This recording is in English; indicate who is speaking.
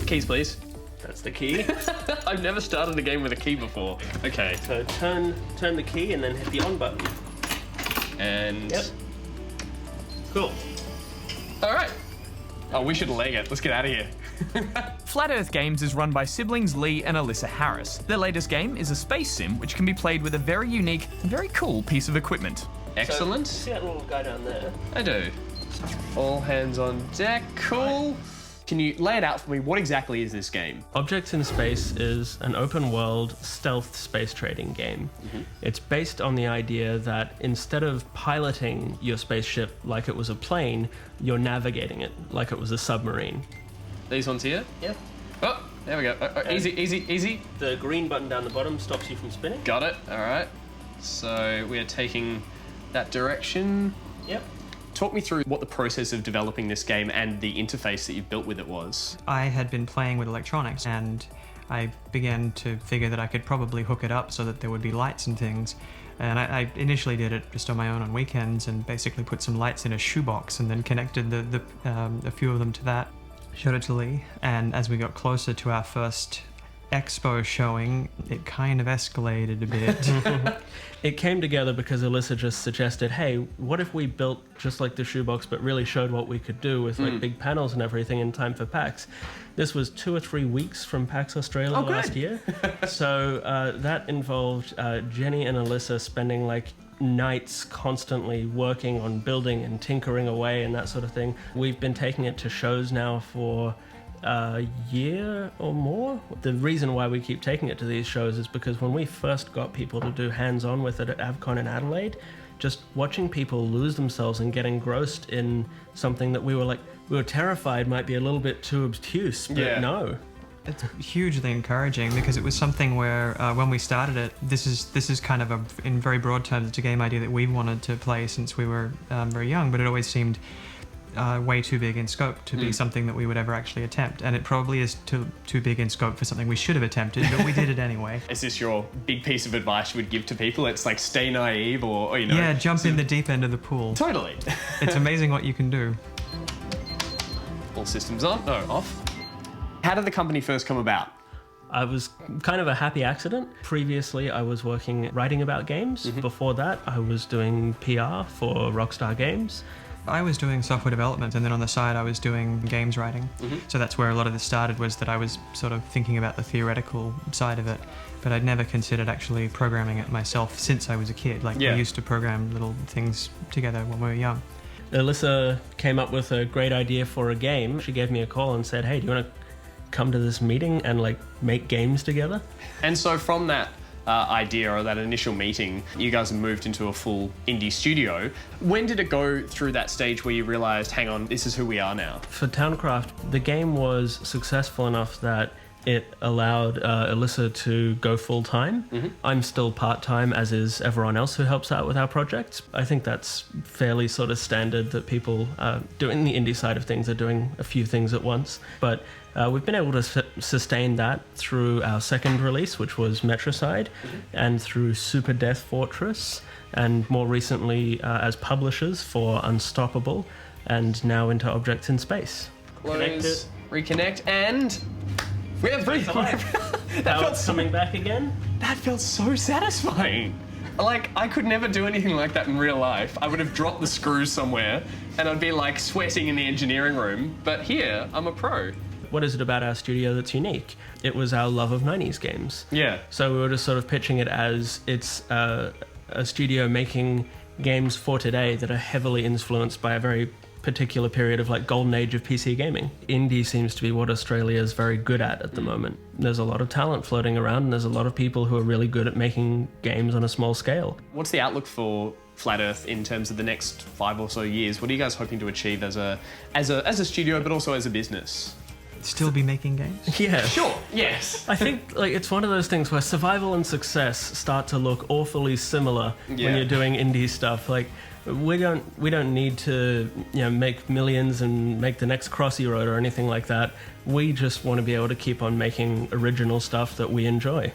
Speaker 1: Keys, please.
Speaker 2: That's the key.
Speaker 1: I've never started a game with a key before. Okay.
Speaker 2: So turn the key and then hit the on button.
Speaker 1: And...
Speaker 2: Yep. Cool.
Speaker 1: All right. Oh, we should leg it. Let's get out of here.
Speaker 3: Flat Earth Games is run by siblings Leigh and Elissa Harris. Their latest game is a space sim which can be played with a very unique and very cool piece of equipment.
Speaker 1: Excellent.
Speaker 2: So, see that little guy down there?
Speaker 1: I do. All hands on deck. Cool. Can you lay it out for me? What exactly is this game?
Speaker 2: Objects in Space is an open world stealth space trading game. It's based on the idea that instead of piloting your spaceship like it was a plane, you're navigating it like it was a submarine.
Speaker 1: These ones here?
Speaker 2: Yep.
Speaker 1: Oh, there we go. Easy, easy, easy.
Speaker 2: The green button down the bottom stops you from spinning.
Speaker 1: Got it. All right. So we are taking that direction.
Speaker 2: Yep.
Speaker 1: Talk me through what the process of developing this game and the interface that you've built with it was.
Speaker 4: I had been playing with electronics and I began to figure that I could probably hook it up so that there would be lights and things. And I initially did it just on my own on weekends and basically put some lights in a shoebox and then connected a few of them to that. Showed it to Leigh, and as we got closer to our first expo showing, it kind of escalated a bit.
Speaker 2: It came together because Elissa just suggested, hey, what if we built just like the shoebox but really showed what we could do with like big panels and everything in time for PAX. This was 2 or 3 weeks from PAX Australia last year. So that involved Jenny and Elissa spending like nights constantly working on building and tinkering away and that sort of thing. We've been taking it to shows now for a year or more. The reason why we keep taking it to these shows is because when we first got people to do hands-on with it at AvCon in Adelaide, just watching people lose themselves and get engrossed in something that we were terrified might be a little bit too obtuse, but no.
Speaker 4: It's hugely encouraging because it was something where when we started it, this is kind of in very broad terms, it's a game idea that we wanted to play since we were very young, but it always seemed way too big in scope to be something that we would ever actually attempt, and it probably is too big in scope for something we should have attempted, but we did it anyway. Is
Speaker 1: this your big piece of advice you would give to people? It's like stay naive or you know...
Speaker 4: Yeah, jump in the deep end of the pool.
Speaker 1: Totally.
Speaker 4: It's amazing what you can do.
Speaker 1: All systems on? No, off. How did the company first come about?
Speaker 2: I was kind of a happy accident. Previously, I was writing about games. Before that, I was doing PR for Rockstar Games.
Speaker 4: I was doing software development, and then on the side I was doing games writing. So that's where a lot of this started, was that I was sort of thinking about the theoretical side of it, but I'd never considered actually programming it myself since I was a kid. Like, we used to program little things together when we were young.
Speaker 2: Elissa came up with a great idea for a game. She gave me a call and said, hey, do you want to come to this meeting and like make games together?
Speaker 1: And so from that idea or that initial meeting, you guys have moved into a full indie studio. When did it go through that stage where you realized, hang on, this is who we are now?
Speaker 2: For Towncraft, the game was successful enough that it allowed Elissa to go full-time. I'm still part-time, as is everyone else who helps out with our projects. I think that's fairly sort of standard that people doing the indie side of things are doing a few things at once. But we've been able to sustain that through our second release, which was Metricide, and through Super Death Fortress, and more recently as publishers for Unstoppable, and now into Objects in Space.
Speaker 1: Close, reconnect, and... we have
Speaker 2: coming back again?
Speaker 1: That felt so satisfying. Like, I could never do anything like that in real life. I would have dropped the screws somewhere, and I'd be like sweating in the engineering room. But here, I'm a pro.
Speaker 2: What is it about our studio that's unique? It was our love of 90s games.
Speaker 1: Yeah.
Speaker 2: So we were just sort of pitching it as it's a studio making games for today that are heavily influenced by a very particular period of like golden age of PC gaming. Indie seems to be what Australia is very good at the moment. There's a lot of talent floating around, and there's a lot of people who are really good at making games on a small scale.
Speaker 1: What's the outlook for Flat Earth in terms of the next 5 or so years? What are you guys hoping to achieve as a studio, but also as a business?
Speaker 4: Still be making games?
Speaker 2: Yeah.
Speaker 1: Sure, yes.
Speaker 2: I think like it's one of those things where survival and success start to look awfully similar when you're doing indie stuff. Like, we don't need to, you know, make millions and make the next Crossy Road or anything like that. We just want to be able to keep on making original stuff that we enjoy.